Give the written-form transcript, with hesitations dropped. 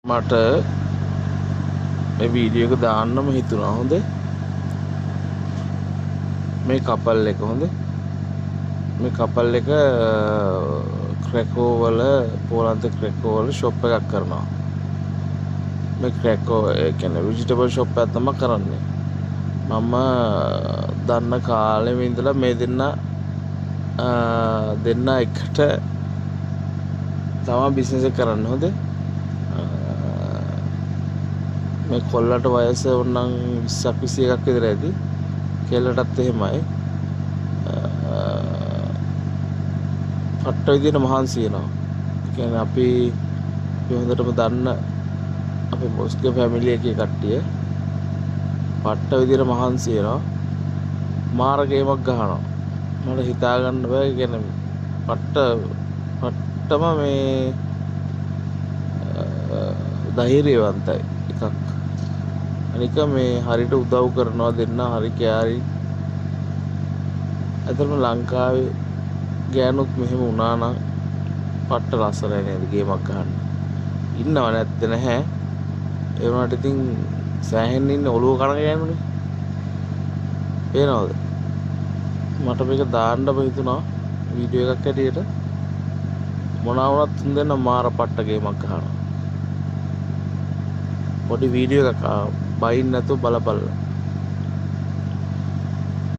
මට මේ වීඩියෝ එක දාන්නම හිතුණා. හොඳේ මේ කපල් එක හොඳේ මේ කපල් එක ක්‍රැකෝ වල පෝලන්ත ක්‍රැකෝ වල ෂොප් එකක් කරනවා. මේ ක්‍රැකෝ ඒ කියන්නේ වෙජිටබල් ෂොප් එකක් තමයි කරන්නේ. මම දන්න කාලෙම ඉඳලා මේ දෙන්න එකට තමයි බිස්නස් එක කරන්නේ. හොඳේ මේ කොල්ලට වයස උන්නම් 20ක් 21ක් විතර ඇති. කෙල්ලටත් එහෙමයි. පට්ට විදියට මහන්සි වෙනවා. ඒ කියන්නේ අපි හොඳටම දන්න අපේ මොස්කෝ ෆැමිලි එකේ කට්ටිය පට්ට විදියට මහන්සි වෙනවා. මාර ගේමක් ගහනවා. මට හිතා ගන්න බෑ. කියන්නේ පට්ටම මේ ධෛර්යවන්තයි එකක්. අනික මේ හරියට උදව් කරනවා දෙන්න හරි කෑරි. අදම ලංකාවේ ගෑනුත් මෙහෙම වුණා නම් පට්ට ලස්සනයි නේද ගේමක් ගන්න. ඉන්නව නැත්තේ නැහැ. ඒ වුණාට ඉතින් සෑහෙන්න ඉන්න ඔළුව කන ගෑනුනේ. පේනවද? මට මේක දාන්නම හිතුණා වීඩියෝ එකක් ඇටියට. මොනවා වුණත් තුන් දෙනා මාර පට්ට ගේමක් ගහනවා. පොඩි වීඩියෝ එකක් බයින් නැතුව බලපල්ලා.